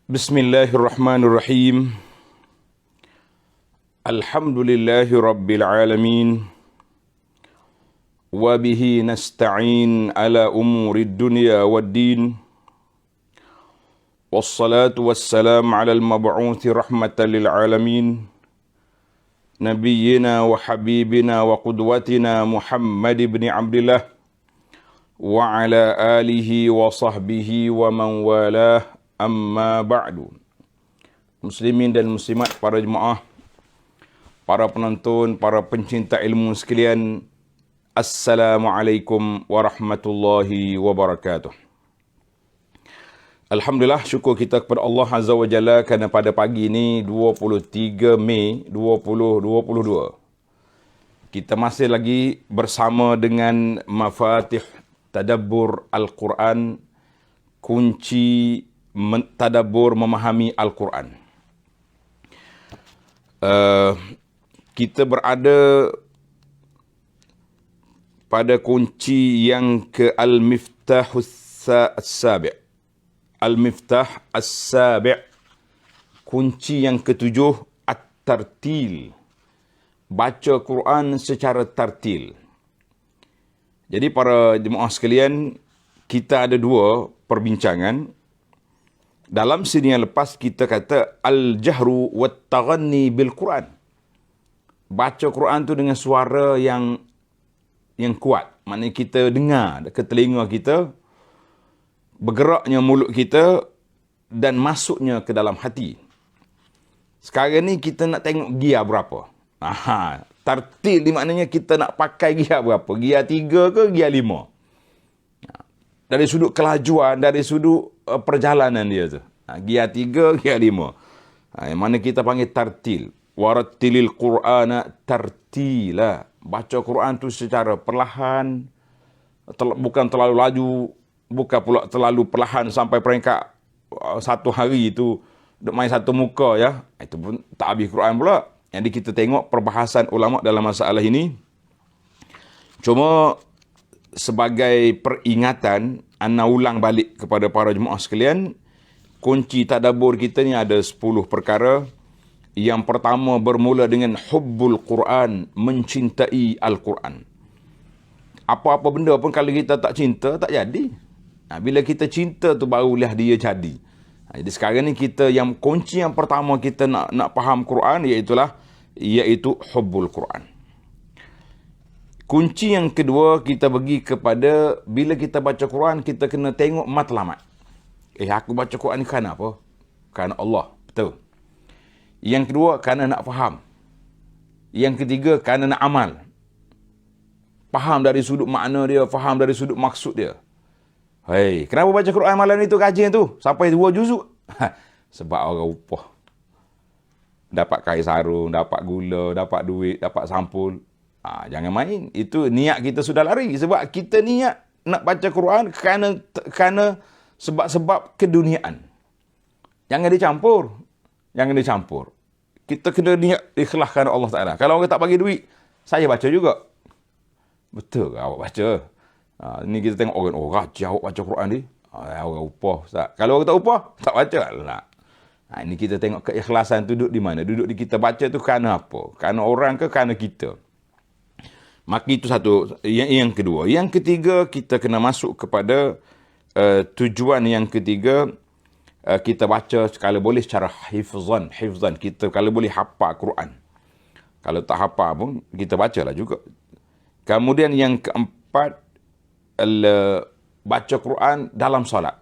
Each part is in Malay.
Bismillahirrahmanirrahim. Alhamdulillahi rabbil alamin. Wa bihi nasta'in ala umurid dunya waddin. Wassalatu wassalam ala al-mab'uthi rahmatan lil alamin. Nabiyyina wa habibina wa qudwatina Muhammad ibn Abdillah wa ala alihi wa sahbihi wa man walah. Amma ba'du. Muslimin dan muslimat, para jemaah, para penonton, para pencinta ilmu sekalian, Assalamualaikum warahmatullahi wabarakatuh. Alhamdulillah, syukur kita kepada Allah Azza wa Jalla kerana pada pagi ini 23 Mei 2022 kita masih lagi bersama dengan Mafatih Tadabbur Al-Quran, kunci tadabbur memahami Al-Quran. Kita berada pada kunci yang ke Al-Miftah As-Sabi'. Al-Miftah As-Sabi', kunci yang ketujuh, At-Tartil. Baca Quran secara tartil. Jadi para jemaah sekalian, kita ada dua perbincangan. Dalam sini yang lepas kita kata al-jahru wat-taghanni bil-Quran. Baca Quran tu dengan suara yang kuat. Maknanya kita dengar ke telinga kita, bergeraknya mulut kita dan masuknya ke dalam hati. Sekarang ni kita nak tengok gia berapa. Tartil ni maknanya kita nak pakai gia berapa. Gia 3 ke gia 5. Dari sudut kelajuan, dari sudut perjalanan dia tu. Gia 3, gia 5. Yang mana kita panggil tartil. Warattilil Qur'ana tartila. Baca Quran tu secara perlahan. Bukan terlalu laju. Bukan pula terlalu perlahan sampai peringkat satu hari itu duk main satu muka ya. Itu pun tak habis Quran pula. Jadi kita tengok perbahasan ulama dalam masalah ini. Cuma sebagai peringatan, ana ulang balik kepada para jemaah sekalian, kunci tadabbur kita ni ada 10 perkara. Yang pertama bermula dengan hubbul Quran, mencintai Al-Quran. Apa-apa benda pun kalau kita tak cinta, tak jadi. Bila kita cinta tu barulah dia jadi. Jadi sekarang ni kita kunci yang pertama kita nak faham Quran iaitu hubbul Quran. Kunci yang kedua kita bagi kepada bila kita baca Quran, kita kena tengok matlamat. Aku baca Quran ni kerana apa? Kerana Allah. Betul. Yang kedua, kerana nak faham. Yang ketiga, kerana nak amal. Faham dari sudut makna dia, faham dari sudut maksud dia. Kenapa baca Quran malam ni tu kajian tu? Sampai 2 juzuk. Sebab orang upah. Dapat kain sarung, dapat gula, dapat duit, dapat sampul. Jangan main. Itu niat kita sudah lari. Sebab kita niat nak baca Quran kerana sebab-sebab keduniaan. Jangan dicampur. Jangan dicampur. Kita kena niat ikhlas kerana Allah Ta'ala. Kalau orang tak bagi duit, saya baca juga. Betul ke awak baca? Ni kita tengok orang, rajin awak baca Quran ni. Orang upah. Kalau orang tak upah, tak baca. Ini kita tengok keikhlasan tu duduk di mana. Duduk di kita baca tu kerana apa? Kerana orang ke kerana kita? Maka itu satu, yang kedua. Yang ketiga, kita kena masuk kepada tujuan yang ketiga. Kita baca kalau boleh secara hifzan. Kita kalau boleh hafal Quran. Kalau tak hafal pun, kita bacalah juga. Kemudian yang keempat, baca Quran dalam solat.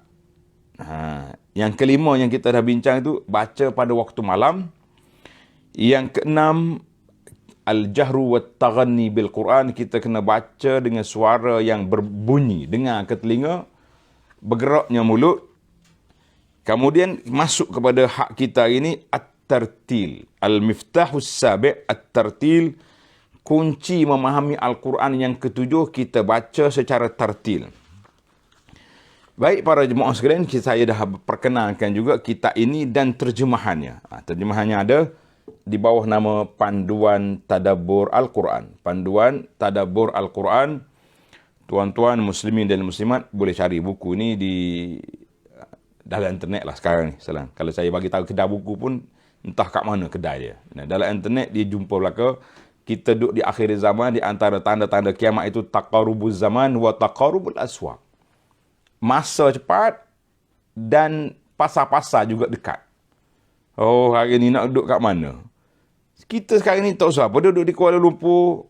Yang kelima yang kita dah bincang itu, baca pada waktu malam. Yang keenam, al-jahru wat-taghanni bil-Quran. Kita kena baca dengan suara yang berbunyi, dengar ke telinga, bergeraknya mulut. Kemudian masuk kepada hak kita ini, at-tartil. Al-Miftahus Sabi', at-tartil. Kunci memahami Al-Quran yang ketujuh, kita baca secara tartil. Baik para jemaah sekalian, saya dah perkenalkan juga kitab ini dan terjemahannya. Terjemahannya ada di bawah nama Panduan Tadabbur Al-Quran. Panduan Tadabbur Al-Quran. Tuan-tuan muslimin dan muslimat boleh cari buku ini di dalam internet lah sekarang ni. Kalau saya bagi tahu kedai buku pun, entah kat mana kedai dia. Dalam internet dia jumpa belaka, kita duduk di akhir zaman, di antara tanda-tanda kiamat itu taqarubuz zaman wa taqarubul aswaq. Masa cepat dan pasar-pasar juga dekat. Oh, hari ni nak duduk kat mana? Kita sekarang ni tak usah apa, duduk di Kuala Lumpur,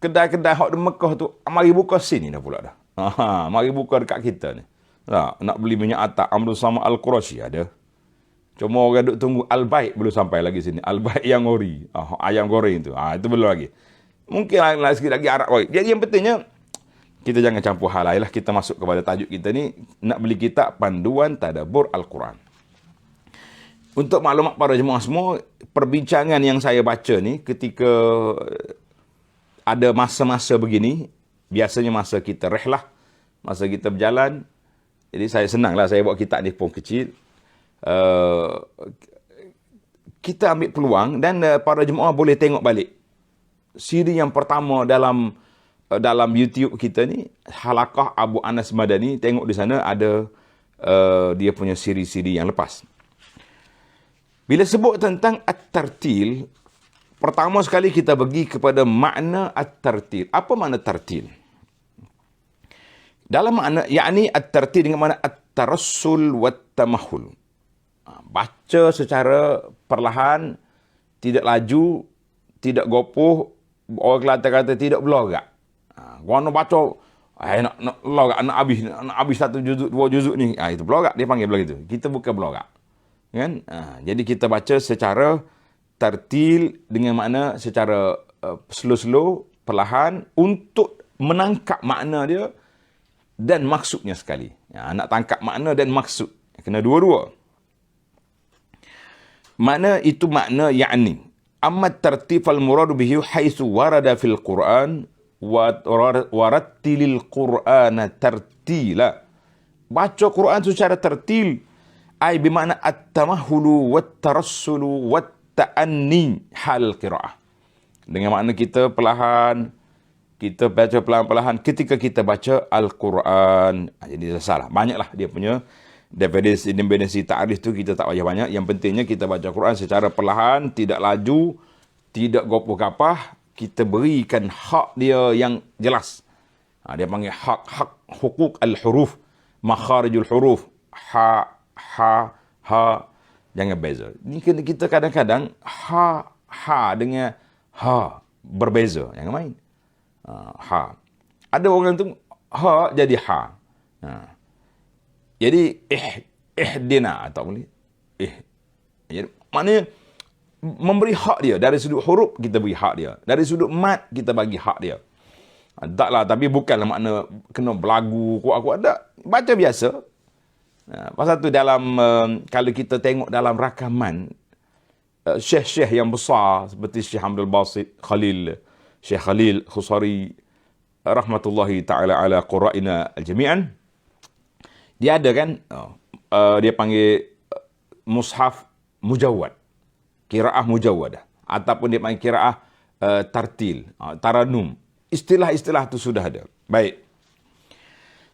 kedai-kedai hak di Mekah tu, mari buka sini dah pula dah. Mari buka dekat kita ni. Nak beli minyak atak Amrul Sama Al-Qurashi ada. Cuma orang duk tunggu Al-Baik belum sampai lagi sini. Al-Baik yang ori. Ayam goreng tu. Itu belum lagi. Mungkin sikit lagi Arab ori. Jadi yang pentingnya, kita jangan campur hal lain lah. Kita masuk kepada tajuk kita ni. Nak beli kitab Panduan Tadabbur Al-Quran. Untuk maklumat para jemaah semua, perbincangan yang saya baca ni ketika ada masa-masa begini, biasanya masa kita rehlah, masa kita berjalan. Jadi saya senanglah saya buat kitab ni pun kecil. Kita ambil peluang dan para jemaah boleh tengok balik. Siri yang pertama dalam YouTube kita ni, Halaqah Abu Anas Madani. Tengok di sana ada dia punya siri-siri yang lepas. Bila sebut tentang at-tartil, pertama sekali kita pergi kepada makna at-tartil. Apa makna tartil? Dalam makna, yakni at-tartil dengan makna at-tarassul wat-tamahul. Baca secara perlahan, tidak laju, tidak gopoh, orang Kelantan kata tidak berlogak. Gua nak baca, nak logak, nak habis satu juzuk, dua juzuk ni, itu berlogak, dia panggil begitu. Kita bukan berlogak. Kan? Jadi kita baca secara tartil dengan makna secara slow-slow, perlahan, untuk menangkap makna dia dan maksudnya sekali. Nak tangkap makna dan maksud. Kena dua-dua. Makna itu makna ya'ni. Amma tartib al-muradu bihi haitsu warada fil Qur'an wa warattilil Qur'ana tartila. Baca Quran secara tartil, ai bermakna at-tamahhulu wat-tarassulu wat-ta'anni hal qiraah. Dengan makna kita perlahan, kita baca pelan-pelan ketika kita baca Al-Quran. Jadi salah. Banyaklah dia punya definisi ta'rif tu, kita tak payah banyak. Yang pentingnya kita baca Quran secara perlahan, tidak laju, tidak gopoh kapah. Kita berikan hak dia yang jelas. Dia panggil hak hukuk al-huruf, makharijul huruf. Ha. Jangan beza. Ni kita kadang-kadang ha dengan ha berbeza. Jangan main. Ha. Ada orang tu ha jadi ha. Jadi ihdina atau boleh jadi maknanya memberi hak dia dari sudut huruf, kita beri hak dia. Dari sudut mat, kita bagi hak dia. Taklah, tapi bukanlah makna kena berlagu kuat-kuat, tak. Baca biasa. Pasal tu dalam kalau kita tengok dalam rakaman syekh-syekh yang besar seperti Syekh Abdul Basit Khalil, Syekh Khalil Khusari rahmatullahi ta'ala ala qura'ina al-jami'an, dia ada kan, dia panggil mushaf mujawwad, qiraah mujawwadah, ataupun dia panggil qiraah tartil, taranum. Istilah-istilah tu sudah ada. Baik.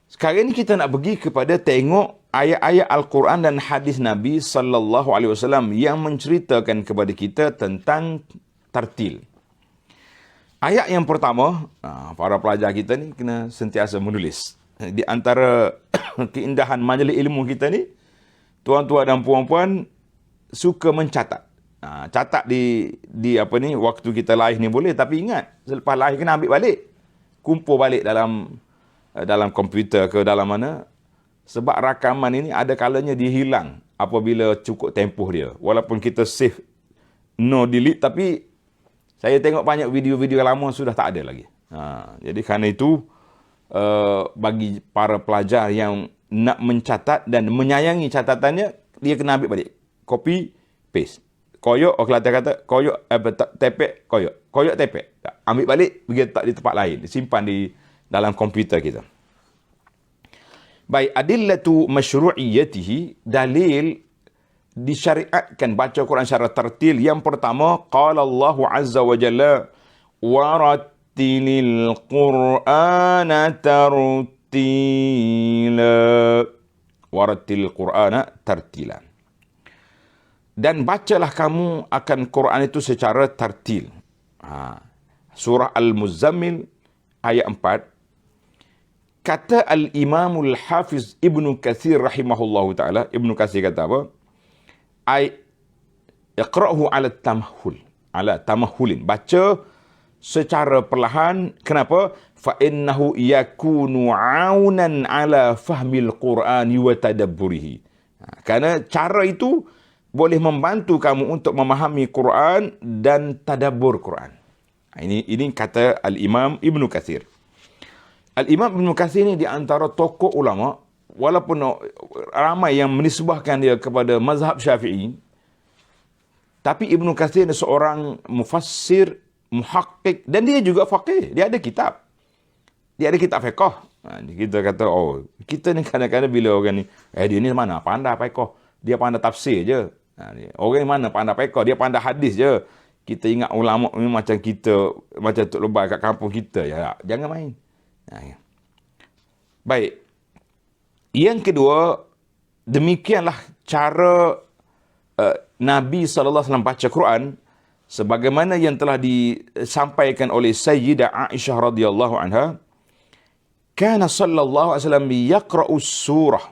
Sekarang ni kita nak pergi kepada tengok ayat-ayat Al-Quran dan hadis Nabi sallallahu alaihi wasallam yang menceritakan kepada kita tentang tartil. Ayat yang pertama, para pelajar kita ni kena sentiasa menulis. Di antara keindahan majlis ilmu kita ni, tuan-tuan dan puan-puan suka mencatat. Catat di apa ni, waktu kita live ni boleh, tapi ingat, selepas live kena ambil balik. Kumpul balik dalam komputer ke dalam mana. Sebab rakaman ini ada kalanya dia hilang apabila cukup tempoh dia. Walaupun kita save no delete, tapi saya tengok banyak video-video lama sudah tak ada lagi. Jadi kerana itu, bagi para pelajar yang nak mencatat dan menyayangi catatannya, dia kena ambil balik. Copy, paste. Koyok, orang Kelantan kata, koyok, tepek, koyok. Koyok, tepek. Ambil balik, pergi letak di tempat lain. Simpan di dalam komputer kita. Baik, adillatu masyru'iyyatihi, dalil disyariatkan baca Quran secara tertil. Yang pertama, qala Allahu azza wa jalla, warattilil Qur'ana tartila. warattil Qur'ana tartila. Dan bacalah kamu akan Quran itu secara tartil. Surah Al-Muzammil ayat 4. Kata Al-Imamul Hafiz Ibnu Katsir rahimahullahu ta'ala, Ibnu Katsir kata apa? Iqra'hu ala tamahul. Ala tamahulin. Baca secara perlahan. Kenapa? Fa innahu yakunu aunan ala fahmil Qur'ani wa tadabburihi. Kerana cara itu boleh membantu kamu untuk memahami Quran dan tadabbur Quran. Ini kata Al-Imam Ibnu Katsir. Al-Imam Ibnu Katsir ini di antara tokoh ulama, walaupun ramai yang menisbahkan dia kepada mazhab Syafi'i, tapi Ibnu Katsir ni seorang mufassir, muhakkik, dan dia juga faqih. Dia ada kitab. Dia ada kitab fiqh. Kita kata, kita ni kadang-kadang bila orang ni, dia ni mana pandai fiqh. Dia pandai tafsir je. Orang mana pandai fiqh, dia pandai hadis je. Kita ingat ulama ni macam kita, macam Tok Lebay kat kampung kita. Ya, jangan main. Baik. Yang kedua, demikianlah cara Nabi SAW baca Quran sebagaimana yang telah disampaikan oleh Sayyidah Aisyah radhiyallahu anha. Kana sallallahu alaihi wasallam yaqra'u surah.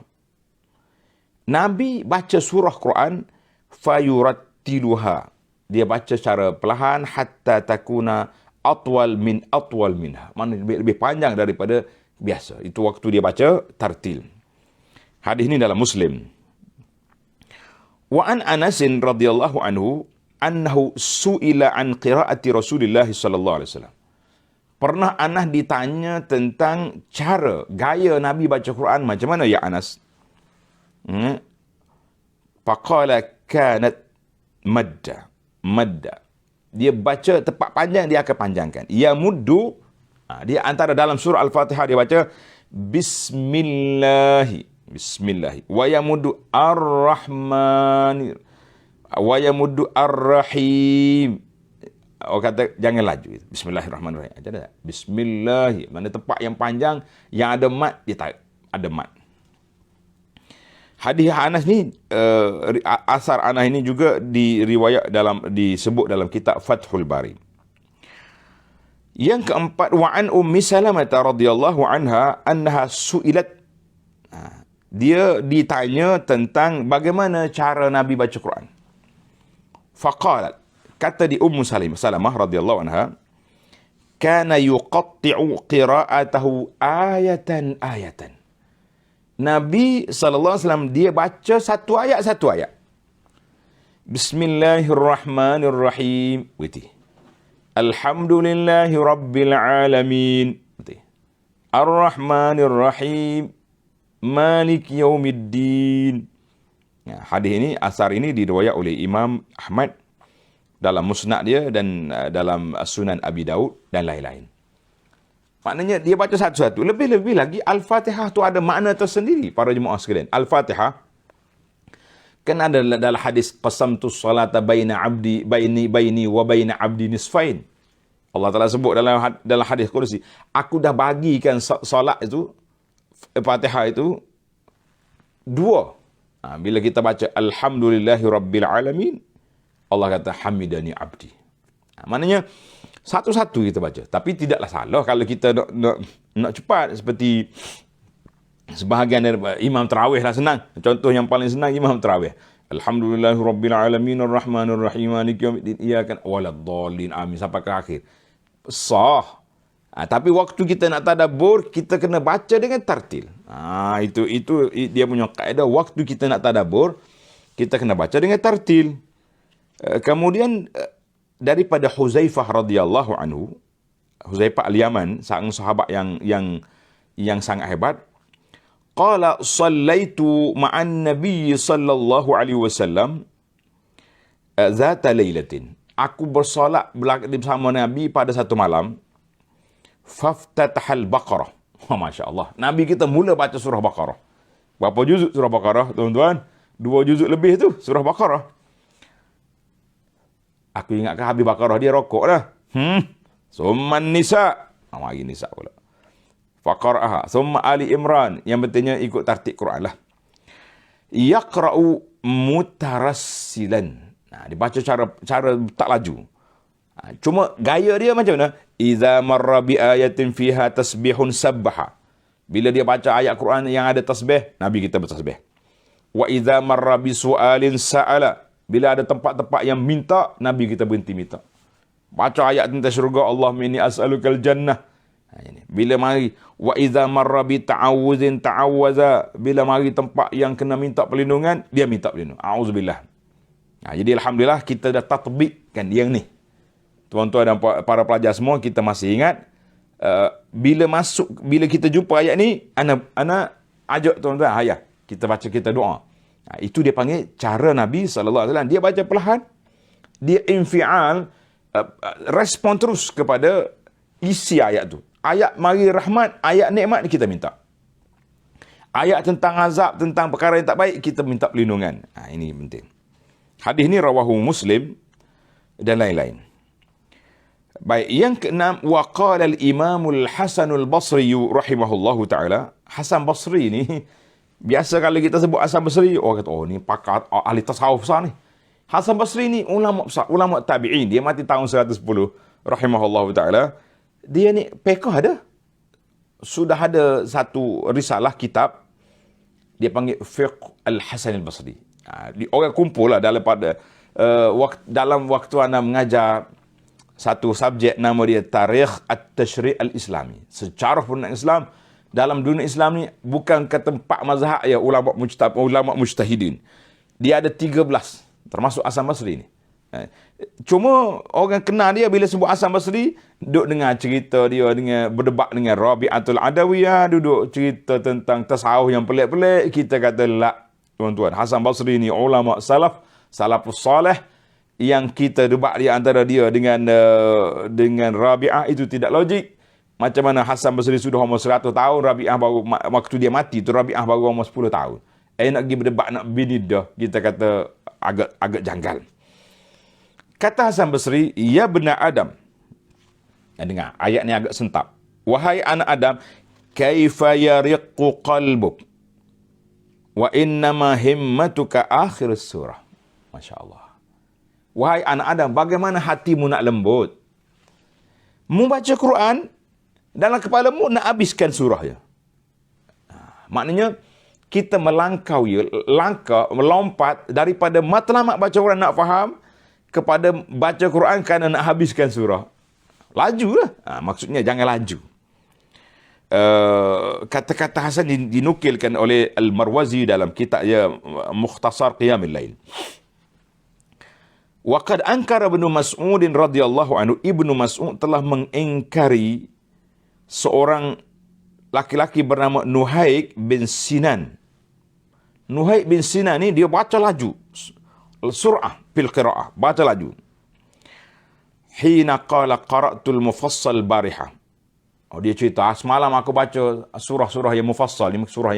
Nabi baca surah Quran fayurattiluha. Dia baca secara perlahan hatta takuna atwal minha. Maknanya lebih panjang daripada biasa. Itu waktu dia baca tartil. Hadis ini dalam Muslim. Wa an Anas radhiyallahu anhu annahu su'ila an qiraati Rasulillah sallallahu alaihi wasallam. Pernah Anas ditanya tentang cara, gaya Nabi baca Quran macam mana ya Anas? Faqala kanat madda. Dia baca tepat panjang, dia akan panjangkan. Ya muddu, dia antara dalam surah Al-Fatihah dia baca Bismillahi. Wa yamuddu ar-Rahman. Wa yamuddu ar-Rahim. Orang kata jangan laju. Bismillahirrahmanirrahim. Ada tak? Bismillah. Mana tepat yang panjang, yang ada mat, dia tarik. Ada mat. Hadis Anas ni, asar Anas ini juga disebut dalam kitab Fathul Bari. Yang keempat, wa an Ummi Salamah radhiyallahu anha annaha su'ilat. Dia ditanya tentang bagaimana cara Nabi baca Quran. Faqalat, kata di Ummu Salamah radhiyallahu anha, kana yuqatti'u qira'atahu ayatan. Nabi SAW dia baca satu ayat. Bismillahirrahmanirrahim. Alhamdulillahi rabbil alamin. Ar-Rahmanirrahim. Malik yaumiddin. Hadis ini, asar ini diriwayat oleh Imam Ahmad dalam musnad dia dan dalam Sunan Abi Daud dan lain-lain. Maknanya dia baca satu-satu. Lebih-lebih lagi Al-Fatihah tu ada makna tersendiri para jemaah sekalian. Al-Fatihah kan ada dalam hadis qasamtu salata baini wa baina abdi nisfain. Allah Taala sebut dalam hadis kursi, aku dah bagikan solat itu, Fatihah itu dua. Bila kita baca alhamdulillahi rabbil alamin, Allah kata hamidani abdi. Maknanya satu-satu kita baca. Tapi tidaklah salah kalau kita nak cepat. Seperti sebahagian daripada imam tarawih lah senang. Contoh yang paling senang imam tarawih. Alhamdulillahi rabbil alamin arrahmanir rahim maliki yaumiddin iyyaka waladdallin amin sampai ke akhir. Sah. Tapi waktu kita nak tadabbur, kita kena baca dengan tartil. Itu dia punya kaedah. Waktu kita nak tadabbur, kita kena baca dengan tartil. Kemudian daripada Huzaifah radhiyallahu anhu, Huzaifah al-Yaman, seorang sahabat yang sangat hebat. Qala sallaitu ma'an nabiy sallallahu alaihi wasallam zata lailatin. Aku bersolat bersama Nabi pada satu malam. Faftatahal Baqarah. Masya-Allah. Nabi kita mula baca surah Baqarah. Berapa juzuk surah Baqarah, tuan-tuan? 2 juzuk lebih tu surah Baqarah. Aku ingatkan habis Baqarah dia rokok dah. Summan Nisa. Mari Nisa pula. Faqara'aha. Summa Ali Imran. Yang pentingnya ikut tartib Quran lah. Yaqra'u mutarassilan. Dia baca cara tak laju. Cuma gaya dia macam mana? Idza marra bi ayatin fiha tasbihun sabbaha. Bila dia baca ayat Quran yang ada tasbih, Nabi kita bertasbih. Wa idza marra bi su'alin sa'ala. Bila ada tempat-tempat yang minta, Nabi kita berhenti minta. Baca ayat tentang syurga, Allahumma inni as'alukal jannah. Bila mari wa idza marra bi ta'awuzin ta'awwaza. Bila mari tempat yang kena minta perlindungan, dia minta perlindungan. A'udzubillah. Jadi alhamdulillah kita dah tatbikkan yang ni. Tuan-tuan dan para pelajar semua, kita masih ingat bila kita jumpa ayat ni, ana ajak tuan-tuan, ayah kita baca, kita doa. Itu dia panggil cara Nabi SAW. Dia baca perlahan, dia infial, respon terus kepada isi ayat tu. Ayat mari rahmat, ayat nikmat, kita minta. Ayat tentang azab, tentang perkara yang tak baik, kita minta perlindungan. Ini penting. Hadis ni rawahu Muslim dan lain-lain. Baik, yang keenam, wa qala al-Imam al-Hasan al-Basri rahimahullahu taala. Hasan Basri ni biasa kalau kita sebut Hasan Basri, orang kata ni pakar ahli tasawuf besar ni. Hasan Basri ni ulama besar, ulama tabi'in. Dia mati tahun 110 rahimahullahu taala. Dia ni fiqh ada. Sudah ada satu risalah kitab dia panggil Fiqh al-Hasan al-Basri. Orang kumpul lah dalam waktu anda mengajar satu subjek nama dia Tarikh At-Tashri' Al-Islami. Secara perundang Islam, dalam dunia Islam ni bukan ke tempat mazhab ya ulama mujtahidin. Dia ada 13, termasuk Hasan Basri ni. Cuma orang kenal dia bila sebut Hasan Basri, duduk dengar cerita dia, berdebat dengan Rabi'atul Adawiyah, duduk cerita tentang tasawuf yang pelik-pelik. Kita kata la, tuan-tuan, Hasan Basri ni ulama salafus salih. Yang kita debat di antara dia dengan Rabi'ah itu tidak logik. Macam mana Hasan Basri sudah umur 100 tahun, Rabi'ah baru, waktu dia mati tu Rabi'ah baru umur 10 tahun. Nak pergi berdebat, nak binidah, kita kata agak janggal. Kata Hasan Basri, ya benar Adam. Dengar, ayat ni agak sentap. Wahai anak Adam, kaifa yariqqu qalbuk wa innama himmatuka akhir surah. Masya Allah. Wahai anak Adam, bagaimana hatimu nak lembut? Mu baca Quran, dalam kepalamu nak habiskan surah ya. Maknanya, kita melompat daripada matlamat baca Quran nak faham, kepada baca Quran kerana nak habiskan surah. Lajulah. Maksudnya, jangan laju. Kata-kata Hasan dinukilkan oleh Al-Marwazi dalam kitabnya Mukhtasar Qiyamil Lail. Waqad ankara Ibnu Mas'ud radhiyallahu anhu, Ibnu Mas'ud telah mengingkari seorang laki-laki bernama Nuhaik bin Sinan. Nuhaik bin Sinan ni dia baca laju. Sur'ah fil qira'ah, baca laju. Hina qala qara'tul mufassal bariha. Dia cerita, semalam aku baca surah-surah yang mufassal, ni surah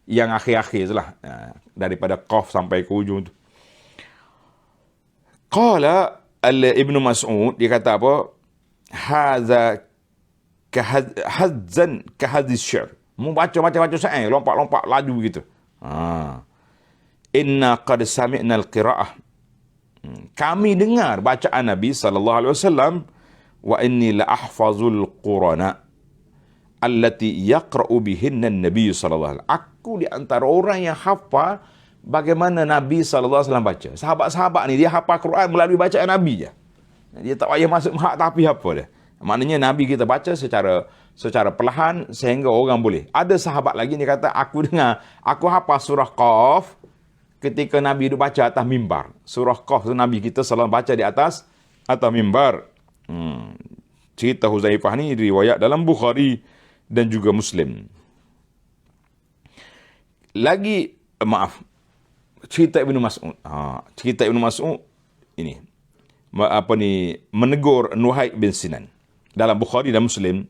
yang akhir-akhir lah, daripada Qaf sampai ke ujung tu. Qala Ibnu Mas'ud, dia kata apa? Hadza kahadzan kahadzis syair. Mu baca macam-macam syair, lompat-lompat laju begitu. Inna qad sami'na al-qira'ah. Kami dengar bacaan Nabi sallallahu alaihi wasallam, wa inni la ahfazul qurana allati yaqra'u bihinna an-nabiy sallallahu alaihi wasallam. Aku di antara orang yang hafal bagaimana Nabi SAW baca. Sahabat-sahabat ni, dia hafal Quran melalui bacaan Nabi je. Dia tak payah masuk hak tapi hafal dia. Maknanya Nabi kita baca secara perlahan sehingga orang boleh. Ada sahabat lagi ni kata, aku dengar, aku hafal surah Qaf ketika Nabi duduk baca atas mimbar. Surah Qaf tu Nabi kita selalu baca di atas mimbar. Cerita Huzaifah ni riwayat dalam Bukhari dan juga Muslim. Lagi, cerita Ibnu Mas'ud. Cerita Ibnu Mas'ud ini menegur Nuhaik bin Sinan dalam Bukhari dan Muslim.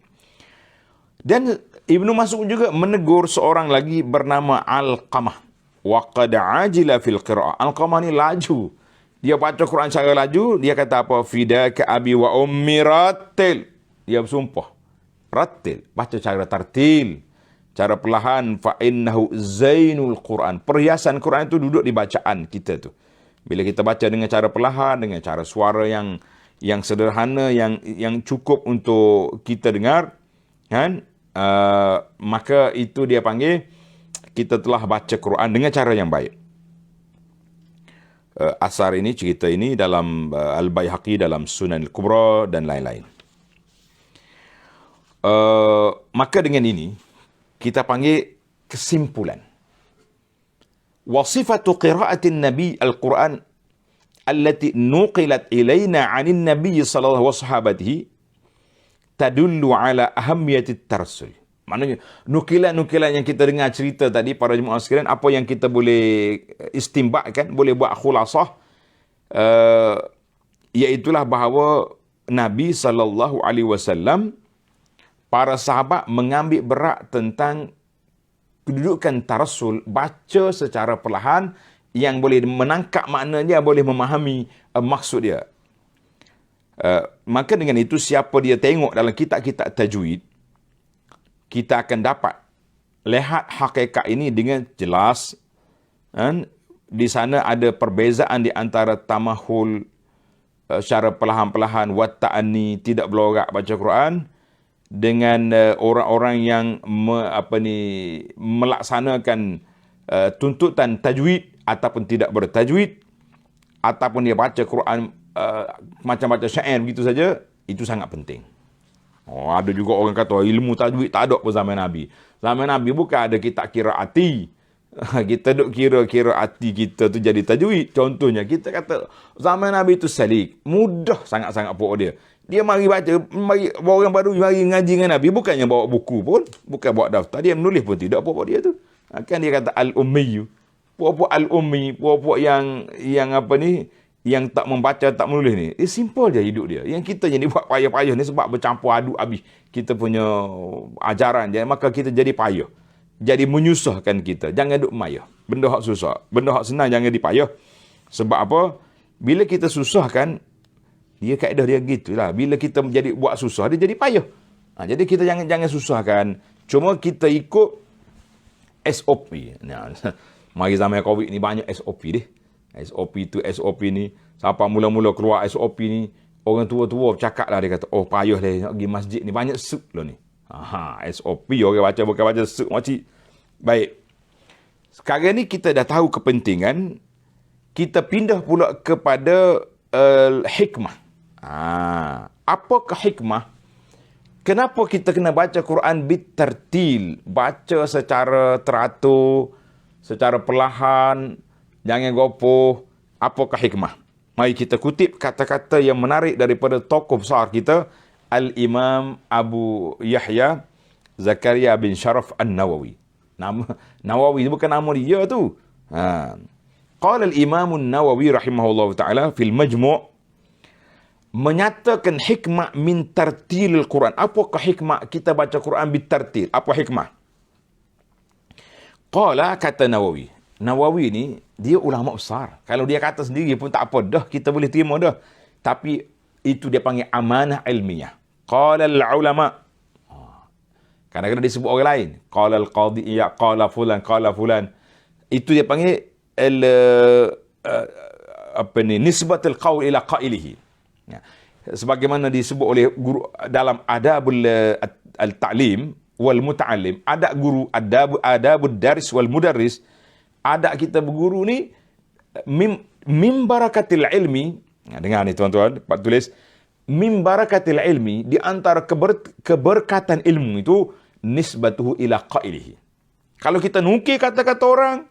Dan Ibnu Mas'ud juga menegur seorang lagi bernama Alqamah. Wa qad ajila fil qira'ah. Alqamah ni laju. Dia baca Quran secara laju, dia kata apa? Fidaka abi wa ummi rattil. Dia bersumpah. Rattil, baca secara tartil. Cara perlahan, fa innahu zainul Quran. Perhiasan Quran itu duduk di bacaan kita tu. Bila kita baca dengan cara perlahan, dengan cara suara yang sederhana, yang cukup untuk kita dengar, kan? Maka itu dia panggil kita telah baca Quran dengan cara yang baik. Asar ini, cerita ini dalam Al-Baihaqi, dalam Sunan Al-Kubra dan lain-lain. Maka dengan ini kita panggil kesimpulan. Wasifatu qira'atin Nabi Al-Quran allati nuqilat ilayna 'anin Nabi sallallahu alaihi wasallam tadullu ala ahammiyatit tarsul. Maknanya nukilan-nukilan yang kita dengar cerita tadi para jemaah sekalian, apa yang kita boleh istimbakkan, boleh buat khulasah, iaitulah bahawa Nabi sallallahu alaihi wasallam, para sahabat mengambil berat tentang kedudukan tarassul, baca secara perlahan, yang boleh menangkap makna dia, boleh memahami maksud dia. Maka dengan itu, siapa dia tengok dalam kitab-kitab tajwid, kita akan dapat lihat hakikat ini dengan jelas. Di sana ada perbezaan di antara tamahul, secara perlahan-perlahan, wa ta'anni, tidak belorak baca Quran, dengan orang-orang yang melaksanakan tuntutan tajwid ataupun tidak bertajwid, ataupun dia baca Quran macam-macam syair begitu saja. Itu sangat penting. Ada juga orang kata ilmu tajwid tak ada pada zaman Nabi. Zaman Nabi bukan ada kitab qiraati. Kita duk kira-kira hati kita tu jadi tajwid. Contohnya kita kata zaman Nabi tu salik, mudah sangat-sangat pokok dia. Dia mari baca, mari orang baru mari ngaji dengan Nabi, bukannya bawa buku pun, bukan bawa daftar, dia menulis pun tidak pokok dia tu. Kan dia kata al-ummi. Pokok al-ummi, pokok yang yang tak membaca, tak menulis ni. Simple je hidup dia. Yang kita jadi buat payah-payah ni sebab bercampur aduk habis kita punya ajaran je, maka kita jadi payah. Jadi menyusahkan kita. Jangan duk mayah. Benda hak susah. Benda hak senang jangan dipayah. Sebab apa? Bila kita susahkan, dia kaedah dia gitulah. Bila kita jadi buat susah, dia jadi payah. Jadi kita jangan susahkan. Cuma kita ikut SOP. Nah, mari zaman COVID ni banyak SOP deh. SOP tu SOP ni. Siapa mula-mula keluar SOP ni, orang tua-tua cakap lah, dia kata, oh payah deh nak pergi masjid ni, banyak suk lah ni. SOP orang baca, bukan baca suk makcik. Baik. Sekarang ni kita dah tahu kepentingan, kita pindah pula kepada hikmah. Apakah hikmah? Kenapa kita kena baca Quran bitartil? Baca secara teratur, secara perlahan, jangan gopoh. Apakah hikmah? Mari kita kutip kata-kata yang menarik daripada tokoh besar kita, Al-Imam Abu Yahya Zakaria bin Sharaf An-Nawawi. Nama Nawawi bukan nama dia tu. Qala al-Imam An-Nawawi rahimahullah ta'ala fil Majmu' menyatakan hikmah min tartil Quran. Apakah hikmah kita baca Quran bitartil? Apa hikmah? Qala, kata Nawawi. Nawawi ni dia ulama besar. Kalau dia kata sendiri pun tak apa dah, kita boleh terima dah. Tapi itu dia panggil amanah ilmiah. Qala al-ulama. Kadang-kadang disebut orang lain. Qala al-qadi, ya, qala fulan. Itu dia panggil nisbatul qaul ila qailihi. Sebagaimana disebut oleh guru dalam adabul al-ta'lim wal muta'allim, adab guru, adabud daris wal mudarris, adab kita berguru ni mim barakatil ilmi. Dengar ni tuan-tuan, Pak tulis, mim barakatil ilmi, di antara keberkatan ilmu itu nisbatuhu ila qailihi. Kalau kita nukil kata-kata orang,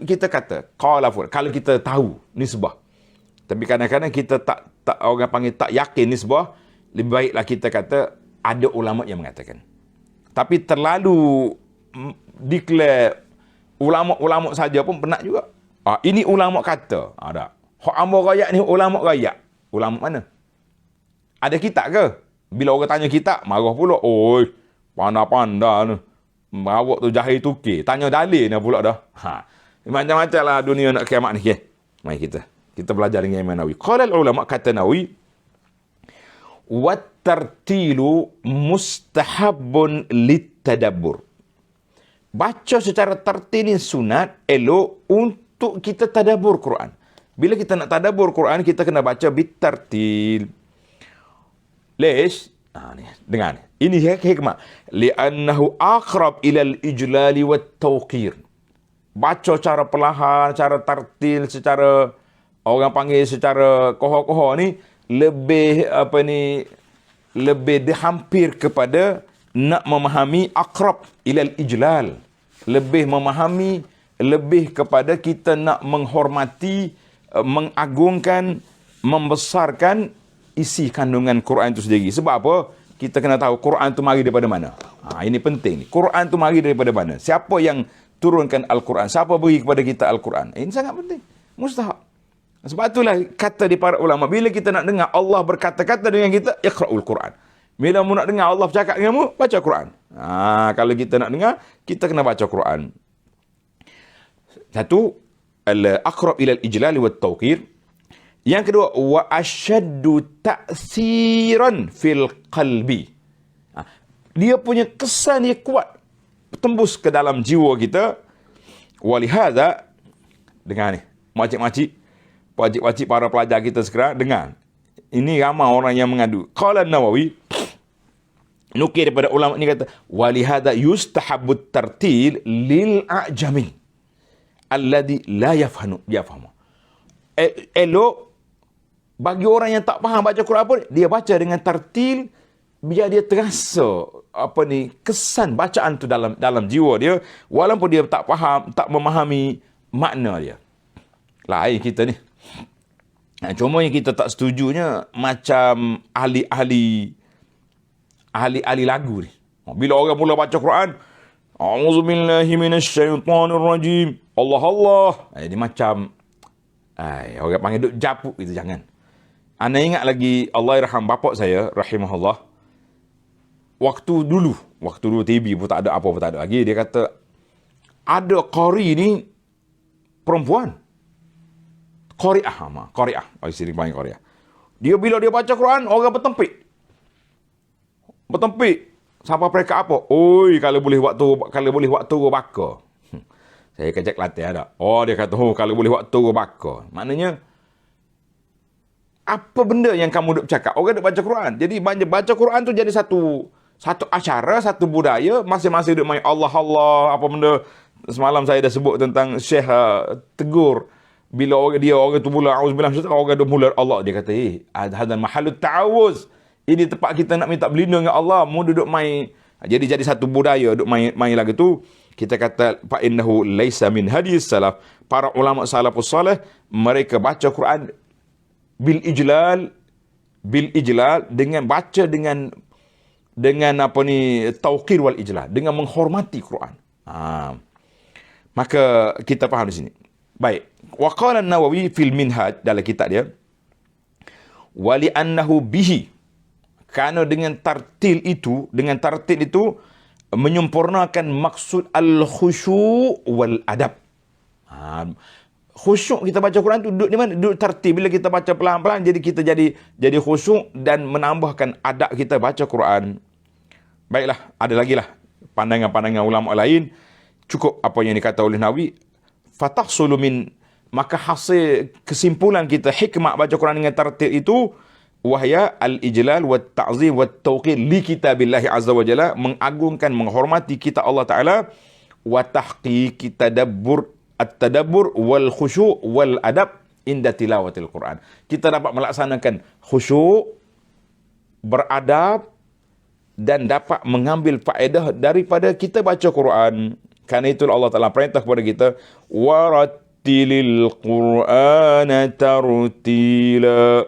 kita kata qala fulan, kalau kita tahu nisbah. Tapi kadang-kadang kita tak orang panggil tak yakin nisbah, lebih baiklah kita kata ada ulama yang mengatakan. Tapi terlalu declare ulama-ulama saja pun penat juga. Ini ulama kata. Tak. Hak ambo rakyat ni ulama rakyat. Ulama mana? Ada kitab ke? Bila orang tanya kitab, marah pula. Oi, pandai-pandai ni. Awak tu jahil tukir. Tanya dalil ni pula dah. Macam-macam lah dunia nak kiamat ni. Mari kita belajar dengan Imam Nawawi. Qala ulama, kata Nawawi, wat tartilu mustahabbun litadabbur. baca secara tertil sunat, elok untuk kita tadabbur Quran. Bila kita nak tadabbur Quran, kita kena baca bitartil. Lesh? Ni, dengar ni. Ini hikmah. Li'annahu aqrab ilal ijlali wat tawqir. Baca cara perlahan, cara tartil, secara orang panggil secara koho-koho ni lebih lebih dihampir kepada nak memahami aqrab ilal ijlal. Lebih memahami, lebih kepada kita nak menghormati, mengagungkan, membesarkan isi kandungan Quran itu sendiri. Sebab apa? Kita kena tahu Quran itu mari daripada mana. Ini penting ni. Quran itu mari daripada mana? Siapa yang turunkan Al-Quran? Siapa beri kepada kita Al-Quran? Ini sangat penting. Mustahak. Sebab itulah kata di para ulama, bila kita nak dengar Allah berkata-kata dengan kita, iqra'ul Quran. Bila mu nak dengar Allah bercakap dengan mu, baca Quran. Kalau kita nak dengar, kita kena baca Quran. Satu, al-aqrab ila al-ijlal wa tawqir. Yang kedua, wa ashaddu ta'thiran fil qalbi. Dia punya kesan dia kuat, tembus ke dalam jiwa kita. Walihada, dengar ni, makcik-makcik, pakcik-pakcik para pelajar kita sekarang, dengar. Ini ramai orang yang mengadu. Qala Nawawi, nukir daripada ulama ni kata, walihada yustahabut tartil lil a'jami alladhi la yafhamu. Elok bagi orang yang tak faham baca Quran pun, dia baca dengan tartil biar dia terasa kesan bacaan tu dalam jiwa dia, walaupun dia tak faham, tak memahami makna dia. Lain kita ni. Cuma yang kita tak setujunya macam ahli-ahli lagu ni. Bila orang mula baca Quran, a'udzubillahi minasyaitonirrajim, Allah. Dia macam orang panggil duk japuk gitu, jangan. Ana ingat lagi, Allah yarham bapak saya rahimahullah. Waktu dulu TV pun tak ada, apa pun tak ada lagi, dia kata ada qari ni perempuan. Qari'ah. Sini panggil qari'ah. Dia bila dia baca Quran, orang bertempik. Sampai mereka apa? Oi, kalau boleh waktu baka. Saya kecek latih ada. Dia kata, kalau boleh waktu baka. Maknanya, apa benda yang kamu duk bercakap? Orang duk baca Quran. Jadi baca Quran tu jadi satu acara, satu budaya. Masing-masing duk main Allah, apa benda. Semalam saya dah sebut tentang Syekh tegur. Bila orang tu mula auzubillah, orang tu mula Allah. Dia kata, hadan mahalut ta'awuz. Ini tempat kita nak minta berlindung dengan Allah. Mu duduk main. Jadi satu budaya duk main lagu tu. Kita kata fa innahu laisa min hadis salaf. Para ulama salafus salih, mereka baca Quran bil ijlal dengan baca dengan tauqir wal ijlal, dengan menghormati Quran. Maka kita faham di sini. Baik. Wa qala an-Nawawi fil Minhaj, dalam kitab dia, wa li annahu bihi, kerana dengan tartil itu menyempurnakan maksud al-khusyu' wal adab. Khusyuk kita baca Quran tu duduk di mana? Duduk tartil. Bila kita baca pelan-pelan, jadi kita jadi khusyuk dan menambahkan adab kita baca Quran. Baiklah, ada lagi lah pandangan-pandangan ulama lain. Cukup apa yang dikata oleh Nawawi. Fatahsulu min, maka hasil kesimpulan kita hikmah baca Quran dengan tartil itu, wahya al-ijlal wa ta'zim wa tawqir li kitabillahi azza wa jalla, mengagungkan, menghormati kitab Allah Ta'ala, wa tahqiq at-tadabbur wal khusyu' wal adab inda tilawatil Quran. Kita dapat melaksanakan khusyuk, beradab, dan dapat mengambil faedah daripada kita baca Quran. Kerana itu Allah Ta'ala perintah kepada kita, warattilil Qur'ana tartila.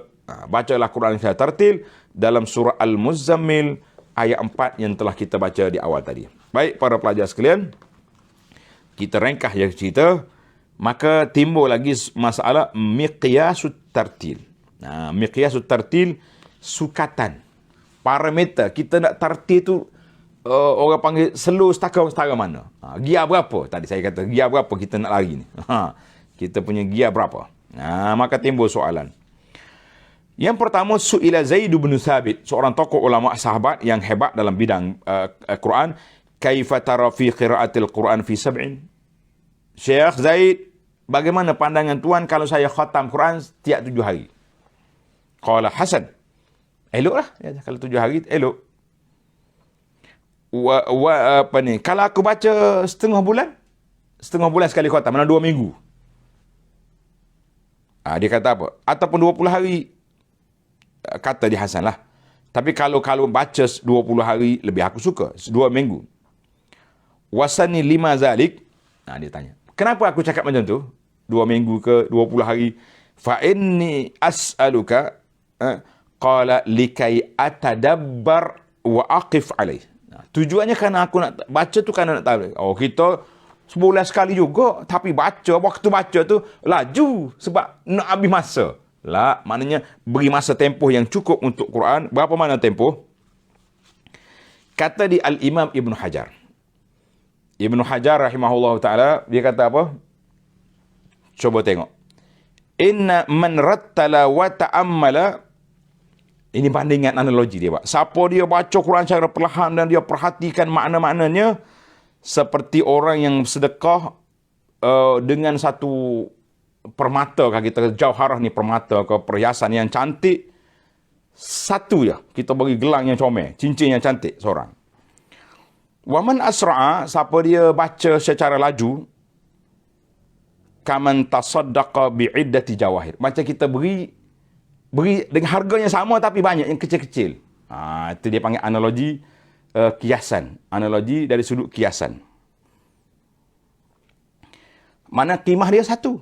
Bacalah Quran secara tartil dalam surah Al-Muzzammil ayat 4 yang telah kita baca di awal tadi. Baik para pelajar sekalian, kita ringkas ya cerita, maka timbul lagi masalah miqyasut tartil. Miqyasut tartil, sukatan, parameter kita nak tartil tu, orang panggil slow setara mana. Gear berapa? Tadi saya kata gear berapa kita nak lari ni. Kita punya gear berapa? Maka timbul soalan. Yang pertama, Su'ila Zaid bin Thabit, seorang tokoh ulama sahabat yang hebat dalam bidang Quran. kaifa tara fi qiraatil Quran fi sab'in? Syekh Zaid, bagaimana pandangan tuan kalau saya khatam Quran setiap 7 hari? Qala hasan. Eloklah, ya, kalau 7 hari elok. Kalau aku baca setengah bulan sekali khatam, mana 2 minggu. Dia kata apa? Ataupun 20 hari. Kata dia hasan lah. Tapi kalau baca 20 hari, lebih aku suka. 2 minggu. Wasani 5 zalik. Dia tanya. Kenapa aku cakap macam tu? 2 minggu ke 20 hari? Fa inni as'aluka qala likai atadabbar wa aqif alaih. Tujuannya kerana aku nak baca tu, kerana nak tahu. Kita sebulan sekali juga, tapi waktu baca tu laju sebab nak habis masa. Lah, maknanya beri masa tempoh yang cukup untuk Quran. Berapa mana tempoh? Kata di Al-Imam Ibn Hajar. Ibn Hajar rahimahullah ta'ala, dia kata apa? Coba tengok. Inna man rattala wa ta'ammala. Ini bandingan analogi dia, Pak. Siapa dia baca Quran secara perlahan dan dia perhatikan makna-maknanya, seperti orang yang sedekah dengan satu permata, kalau kita jauharah ni permata ke perhiasan yang cantik, satu je. Kita bagi gelang yang comel, cincin yang cantik seorang. Waman asra'a, siapa dia baca secara laju, kaman tasaddaqa bi'iddati jawahir. Macam kita beri dengan harganya sama tapi banyak yang kecil-kecil. Itu dia panggil analogi kiasan. Analogi dari sudut kiasan. Mana qimah dia satu,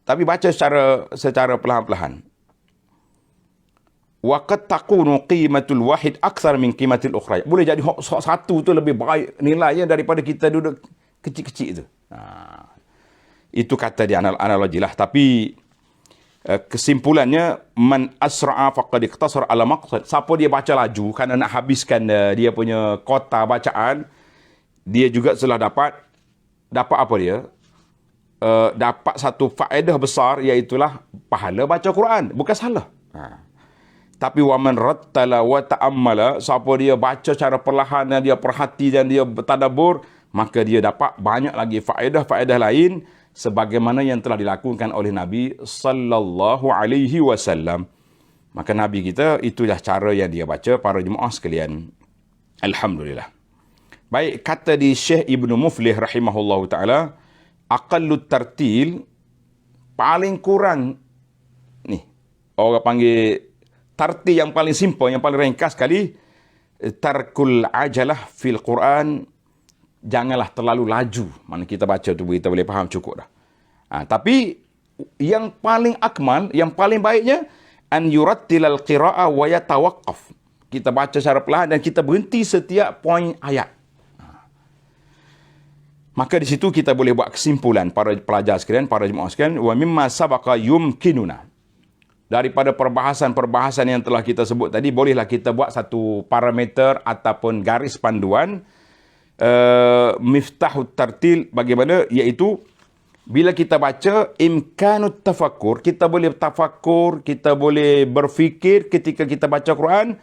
tapi baca secara perlahan-lahan. Wa qad takunu qimatul wahid akthar min qimatil ukhra. Boleh jadi satu tu lebih baik nilainya daripada kita duduk kecil-kecil tu. Itu kata dia analogi lah. Tapi kesimpulannya, man asra'a faqad iqtasara ala maqsad. Siapa dia baca laju kerana nak habiskan dia punya kota bacaan, dia juga telah dapat apa dia? Dapat satu faedah besar, iaitulah pahala baca Quran. Bukan salah. Tapi waman rattala wa ta'ammala, siapa dia baca secara perlahan dan dia perhati dan dia bertadabbur, maka dia dapat banyak lagi faedah-faedah lain sebagaimana yang telah dilakukan oleh Nabi sallallahu alaihi wasallam. Maka Nabi kita, itulah cara yang dia baca, para jemaah sekalian. Alhamdulillah. Baik, kata di Syekh Ibn Muflih rahimahullahu ta'ala, aqallut tartil, paling kurang ni, orang panggil tartil yang paling simple, yang paling ringkas sekali, tarkul ajalah fil Quran, janganlah terlalu laju. Mana kita baca tu kita boleh faham cukup dah. Tapi yang paling akmal, yang paling baiknya, an yurattilal qira'ah wa yatawaqqaf. Kita baca secara perlahan dan kita berhenti setiap poin ayat. Maka di situ kita boleh buat kesimpulan, para pelajar sekalian, para jemaah sekalian, wa mimma sabaqa yumkinuna. Daripada perbahasan-perbahasan yang telah kita sebut tadi, bolehlah kita buat satu parameter ataupun garis panduan miftahut tartil, bagaimana, iaitu bila kita baca imkanut tafakkur, kita boleh tafakkur, kita boleh berfikir ketika kita baca Quran,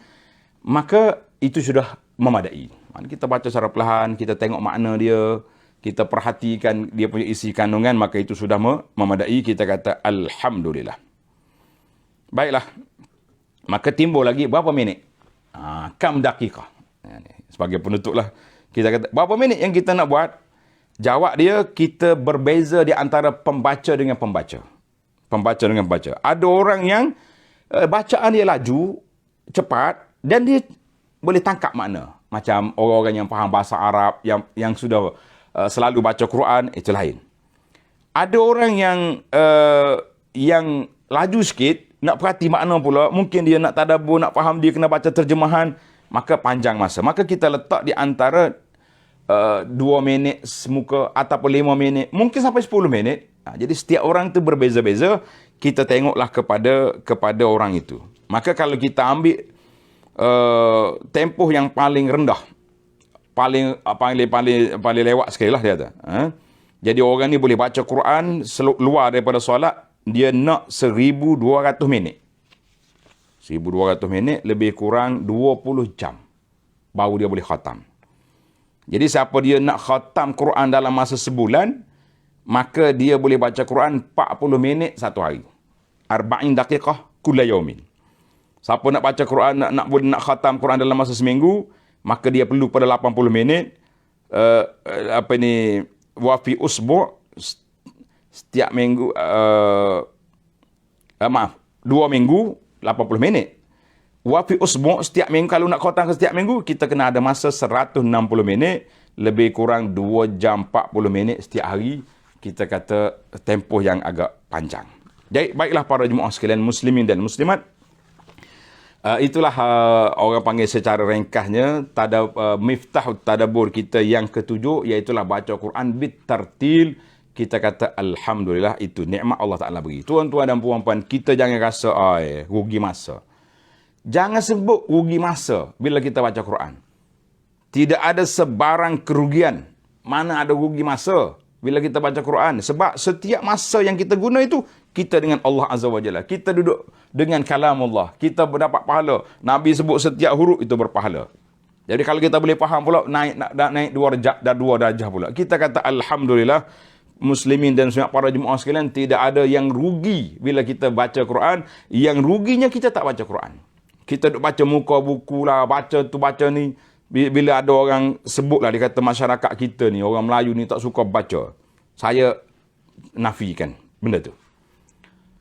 maka itu sudah memadai. Kita baca secara perlahan, kita tengok makna dia, kita perhatikan dia punya isi kandungan, maka itu sudah memadai. Kita kata alhamdulillah. Baiklah, maka timbul lagi berapa minit? Kam dakikah. Sebagai penutup lah, kita kata berapa minit yang kita nak buat? Jawab dia, kita berbeza di antara pembaca dengan pembaca. Pembaca dengan pembaca. Ada orang yang bacaan dia laju, cepat, dan dia boleh tangkap makna. Macam orang-orang yang faham bahasa Arab, yang sudah selalu baca Quran, itu lain. Ada orang yang laju sikit, nak perhati makna pula, mungkin dia nak tadabbur, nak faham, dia kena baca terjemahan, maka panjang masa. Maka kita letak di antara 2 minit semuka ataupun 5 minit, mungkin sampai 10 minit. Jadi setiap orang tu berbeza-beza, kita tengoklah kepada orang itu. Maka kalau kita ambil tempoh yang paling rendah, paling lewat sekali lah dia kata. Jadi orang ni boleh baca Quran luar daripada solat, dia nak 1200 minit. 1200 minit lebih kurang 20 jam baru dia boleh khatam. Jadi siapa dia nak khatam Quran dalam masa sebulan, maka dia boleh baca Quran 40 minit satu hari. 40 daqiqah kulla yaumin. Siapa nak baca Quran, nak khatam Quran dalam masa seminggu, maka dia perlu pada 80 minit. Wa fi usbu' setiap minggu, 2 minggu 80 minit. Wa fi usbu' setiap minggu, kalau nak khatam setiap minggu, kita kena ada masa 160 minit, lebih kurang 2 jam 40 minit setiap hari. Kita kata tempoh yang agak panjang. Jadi baiklah para jemaah sekalian muslimin dan muslimat, itulah orang panggil secara ringkasnya miftah tadabbur kita yang ketujuh, iaitulah baca Quran bitartil. Kita kata alhamdulillah, itu nikmat Allah Taala bagi. Tuan-tuan dan puan-puan, kita jangan rasa rugi masa. Jangan sebut rugi masa bila kita baca Quran. Tidak ada sebarang kerugian. Mana ada rugi masa bila kita baca Quran? Sebab setiap masa yang kita guna itu, kita dengan Allah Azza wa Jalla. Kita duduk dengan kalam Allah. Kita berdapat pahala. Nabi sebut setiap huruf itu berpahala. Jadi kalau kita boleh faham pula, naik 2 darjah pula. Kita kata alhamdulillah, muslimin dan para jemaah sekalian, tidak ada yang rugi bila kita baca Quran. Yang ruginya kita tak baca Quran. Kita duk baca muka buku lah, baca tu baca ni. Bila ada orang sebutlah, dia kata masyarakat kita ni, orang Melayu ni tak suka baca. Saya nafikan benda tu.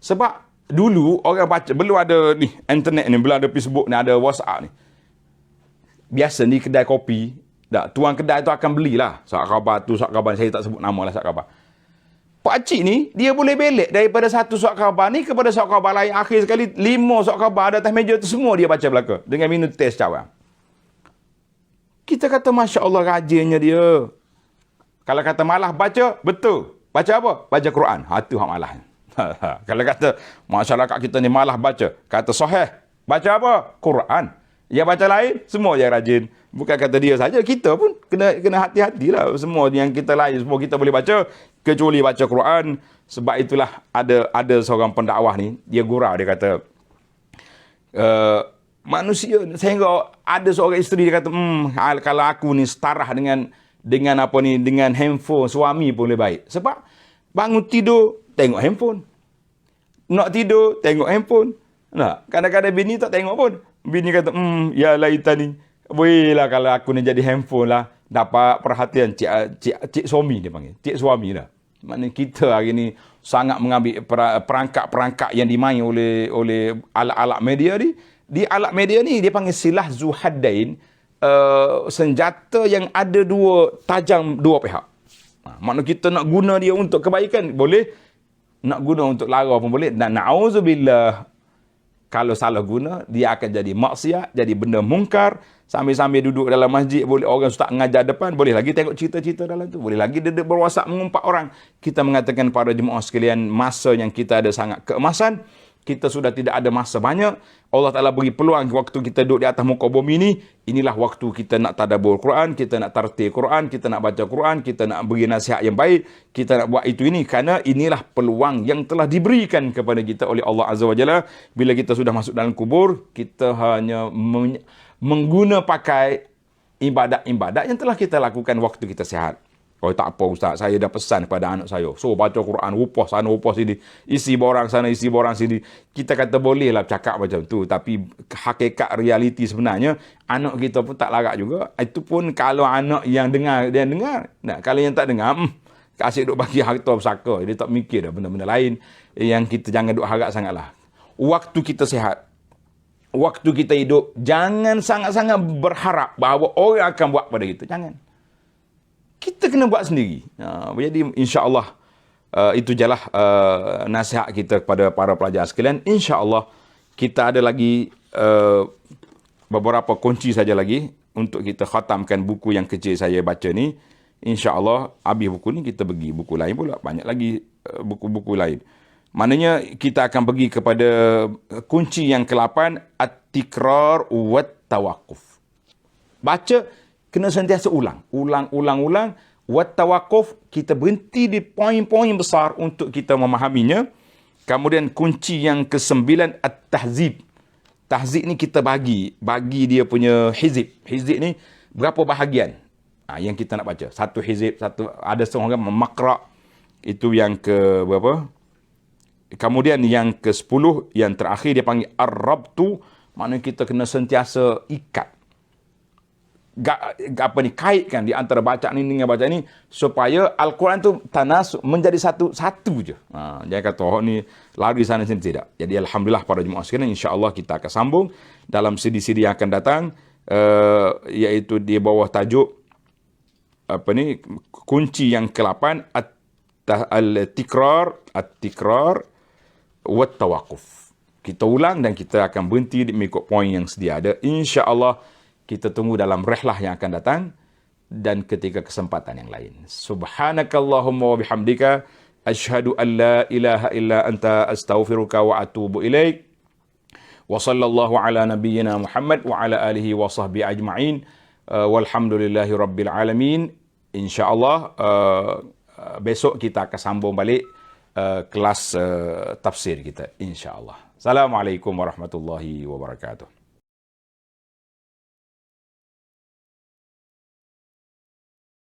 Sebab dulu orang baca, belum ada ni internet ni, belum ada Facebook ni, ada WhatsApp ni. Biasa ni kedai kopi, tuan kedai tu akan belilah surat khabar tu, surat khabar, saya tak sebut nama lah surat khabar. Pakcik ni, dia boleh belek daripada satu surat khabar ni kepada surat khabar lain. Akhir sekali 5 surat khabar ada atas meja tu, semua dia baca belaka dengan minum teh cawan. Kita kata Masya Allah, rajinnya dia. Kalau kata malah baca, betul. Baca apa? Baca Quran. Itu hak malah. Kalau kata masyarakat kita ni malah baca, kata sahih, baca apa? Quran. Yang baca lain, semua yang rajin. Bukan kata dia saja, kita pun kena hati-hatilah. Semua yang kita lain, semua kita boleh baca, kecuali baca Quran. Sebab itulah ada seorang pendakwah ni, dia gurau, dia kata, manusia, sehingga ada seorang isteri, dia kata, kalau aku ni setarah dengan apa ni, dengan handphone suami pun lebih baik. Sebab bangun tidur tengok handphone, nak tidur tengok handphone. Nah, kadang-kadang bini tak tengok pun. Bini kata, ya laitani, bolehlah kalau aku ni jadi handphone lah, dapat perhatian cik suami, dia panggil cik suami dah. Maknanya kita hari ni sangat mengambil perangkap-perangkap yang dimain oleh alat-alat media ni. Di alat media ni dia panggil silah zuhaddain, senjata yang ada tajam dua pihak. Maknanya kita nak guna dia untuk kebaikan boleh, nak guna untuk lara pun boleh, dan na'udzubillah, kalau salah guna dia akan jadi maksiat, jadi benda mungkar. Sambil-sambil duduk dalam masjid, boleh orang ustaz mengajar depan, boleh lagi tengok cerita-cerita dalam tu, boleh lagi duduk berwasap mengumpat orang. Kita mengatakan para jemaah sekalian, masa yang kita ada sangat keemasan. Kita sudah tidak ada masa banyak. Allah Ta'ala beri peluang waktu kita duduk di atas muka bumi ni. Inilah waktu kita nak tadabbur Quran, kita nak tartil Quran, kita nak baca Quran, kita nak beri nasihat yang baik, kita nak buat itu ini. Kerana inilah peluang yang telah diberikan kepada kita oleh Allah Azza wa Jalla. Bila kita sudah masuk dalam kubur, kita hanya mengguna pakai ibadat-ibadat yang telah kita lakukan waktu kita sihat. Oh tak apa ustaz, saya dah pesan kepada anak saya, so baca Quran, upah sana, upah sini, isi borang sana, isi borang sini. Kita kata bolehlah cakap macam tu, tapi hakikat realiti sebenarnya anak kita pun tak larat juga. Itu pun kalau anak yang dengar, dia dengar. Nah, kalau yang tak dengar, asyik duk bagi harta bersaka, dia tak mikir dah benda-benda lain yang kita jangan duk harap sangatlah. Waktu kita sihat, waktu kita hidup, jangan sangat-sangat berharap bahawa orang akan buat pada kita. Jangan. Kita kena buat sendiri. Jadi insya-Allah itu jelah nasihat kita kepada para pelajar sekalian. Insya-Allah kita ada lagi beberapa kunci saja lagi untuk kita khatamkan buku yang kecil saya baca ni. Insya-Allah habis buku ni kita pergi buku lain pula. Banyak lagi buku-buku lain. Maknanya kita akan pergi kepada kunci yang ke-8, at-tikrar wa tawaqquf. Baca kena sentiasa ulang. Wat tawakuf, kita berhenti di poin-poin besar untuk kita memahaminya. Kemudian kunci yang ke-9, at-tahzib. Tahzib ni kita bagi dia punya hizib. Hizib ni berapa bahagian? Yang kita nak baca. Satu hizib, ada setengah orang memakra. Itu yang ke berapa? Kemudian yang ke-10, yang terakhir dia panggil ar-rabtu, maknanya kita kena sentiasa ikat. Kaitkan di antara bacaan ini dengan bacaan ini supaya Al-Quran tu tanasuk menjadi satu je. Jangan kata ni lari sana sini, tidak. Jadi alhamdulillah para jemaah sekalian, insya-Allah kita akan sambung dalam sidi-sidi yang akan datang, iaitu di bawah tajuk kunci yang ke-8 at-tikrar wa tawaquf. Kita ulang dan kita akan berhenti mengikut poin yang sedia ada. Insya-Allah kita tunggu dalam rihlah yang akan datang dan ketika kesempatan yang lain. Subhanakallahumma wa bihamdika asyhadu an la ilaha illa anta astaghfiruka wa atubu ilaik. Wa sallallahu ala nabiyyina Muhammad wa ala alihi wa sahbihi ajma'in. Walhamdulillahi rabbil alamin. Insya-Allah besok kita akan sambung balik kelas tafsir kita, insya-Allah. Assalamualaikum warahmatullahi wabarakatuh.